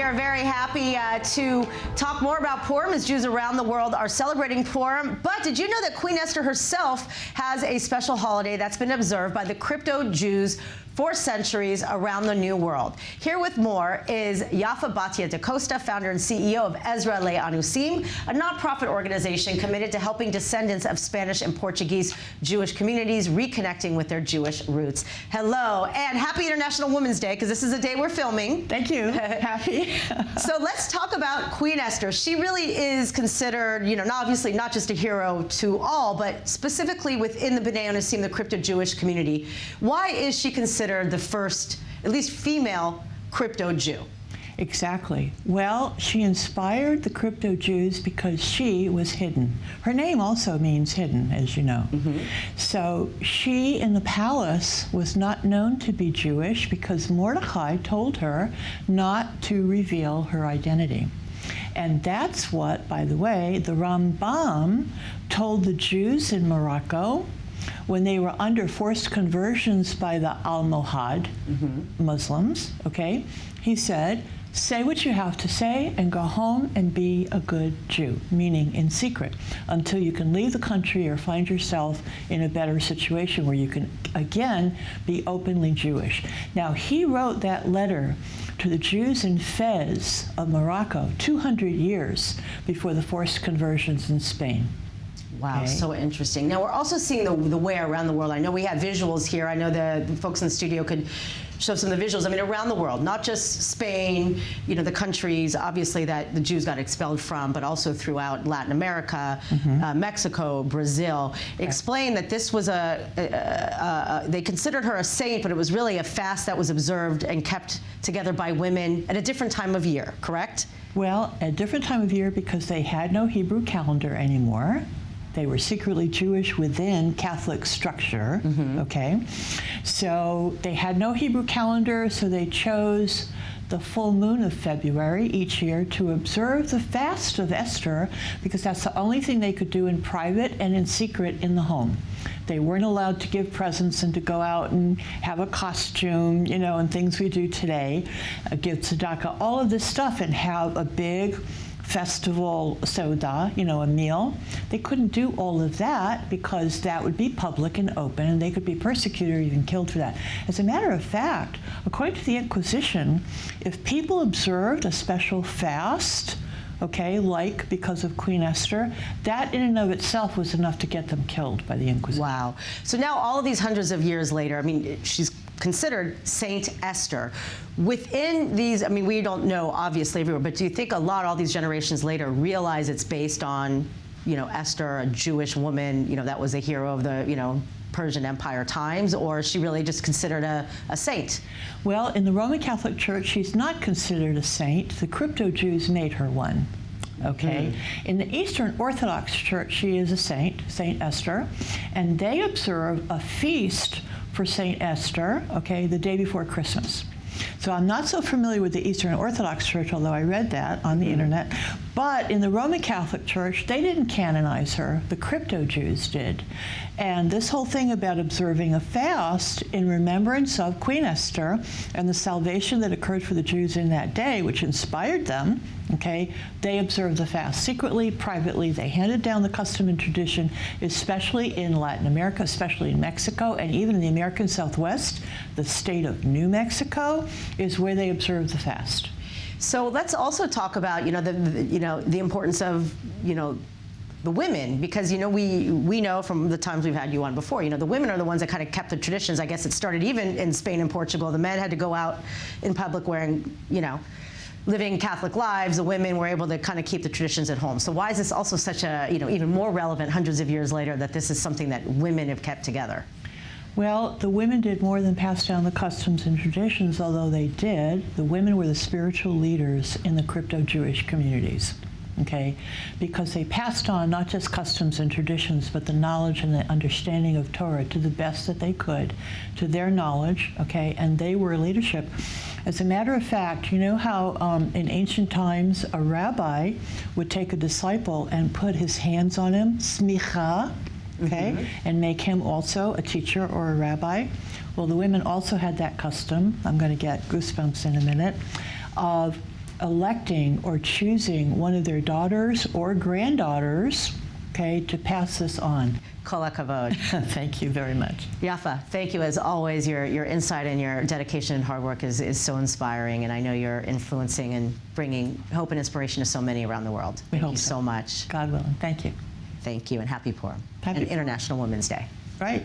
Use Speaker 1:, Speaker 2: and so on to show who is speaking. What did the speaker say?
Speaker 1: are very happy to talk more about Purim as Jews around the world are celebrating Purim. But did you know that Queen Esther herself has a special holiday that's been observed by the crypto Jews for centuries around the New World? Here with more is Yafa Batya da Costa, founder and CEO of Ezra Le'anusim, a nonprofit organization committed to helping descendants of Spanish and Portuguese Jewish communities reconnecting with their Jewish roots. Hello, and happy International Women's Day, because this is a day we're filming.
Speaker 2: Thank you. Happy.
Speaker 1: So let's talk about Queen Esther. She really is considered, you know, obviously not just a hero to all, but specifically within the B'nai Onesim, the crypto Jewish community. Why is she considered the first, at least female, crypto Jew?
Speaker 2: Exactly. Well, she inspired the crypto Jews because she was hidden. Her name also means hidden, as you know. So she, in the palace, was not known to be Jewish because Mordecai told her not to reveal her identity. And that's what, by the way, the Rambam told the Jews in Morocco when they were under forced conversions by the Almohad Muslims, okay? He said, say what you have to say and go home and be a good Jew, meaning in secret, until you can leave the country or find yourself in a better situation where you can, again, be openly Jewish. Now, he wrote that letter to the Jews in Fez of Morocco 200 years before the forced conversions in Spain.
Speaker 1: Wow, so interesting. Now, we're also seeing the way around the world. I know we have visuals here. I know the folks in the studio could show some of the visuals. I mean, around the world, not just Spain, you know, the countries, obviously, that the Jews got expelled from, but also throughout Latin America, Mexico, Brazil. Explain that this was they considered her a saint, but it was really a fast that was observed and kept together by women at a different time of year, correct?
Speaker 2: Well, at a different time of year because they had no Hebrew calendar anymore. They were secretly Jewish within Catholic structure, okay? So they had no Hebrew calendar, so they chose the full moon of February each year to observe the fast of Esther, because that's the only thing they could do in private and in secret in the home. They weren't allowed to give presents and to go out and have a costume, you know, and things we do today, give tzedakah, all of this stuff, and have a big festival soda, you know, a meal. They couldn't do all of that because that would be public and open, and they could be persecuted or even killed for that. As a matter of fact, according to the Inquisition, if people observed a special fast, okay, like because of Queen Esther, that in and of itself was enough to get them killed by the Inquisition.
Speaker 1: Wow. So now all of these hundreds of years later, I mean, she's considered Saint Esther. Within these, I mean, we don't know obviously everywhere, but do you think all these generations later realize it's based on, you know, Esther, a Jewish woman, you know, that was a hero of the, you know, Persian Empire times, or is she really just considered a saint?
Speaker 2: Well, in the Roman Catholic Church, she's not considered a saint. The crypto Jews made her one. Okay. In the Eastern Orthodox Church, she is a saint, Saint Esther, and they observe a feast for Saint Esther, okay, the day before Christmas. So I'm not so familiar with the Eastern Orthodox Church, although I read that on the internet. But in the Roman Catholic Church, they didn't canonize her. The crypto Jews did. And this whole thing about observing a fast in remembrance of Queen Esther and the salvation that occurred for the Jews in that day, which inspired them, okay, they observed the fast secretly, privately. They handed down the custom and tradition, especially in Latin America, especially in Mexico, and even in the American Southwest. The state of New Mexico is where they observed the fast.
Speaker 1: So let's also talk about, you know, the importance of, you know, the women, because, you know, we know from the times we've had you on before, you know, the women are the ones that kind of kept the traditions. I guess it started even in Spain and Portugal. The men had to go out in public wearing, you know, living Catholic lives. The women were able to kind of keep the traditions at home. So why is this also such a, you know, even more relevant hundreds of years later, that this is something that women have kept together?
Speaker 2: Well, the women did more than pass down the customs and traditions, although they did. The women were the spiritual leaders in the crypto-Jewish communities, okay? Because they passed on not just customs and traditions, but the knowledge and the understanding of Torah to the best that they could, to their knowledge, okay? And they were leadership. As a matter of fact, you know how in ancient times a rabbi would take a disciple and put his hands on him, smicha, okay, and make him also a teacher or a rabbi? Well, the women also had that custom. I'm going to get goosebumps in a minute, of electing or choosing one of their daughters or granddaughters, okay, to pass this on.
Speaker 1: Kol hakavod.
Speaker 2: Thank you very much.
Speaker 1: Yafa, thank you as always. Your insight and your dedication and hard work is so inspiring, and I know you're influencing and bringing hope and inspiration to so many around the world. Thank you so much.
Speaker 2: God willing. Thank you.
Speaker 1: Thank you, and happy Purim.
Speaker 2: Happy
Speaker 1: and
Speaker 2: Purim.
Speaker 1: International Women's Day.
Speaker 2: Right.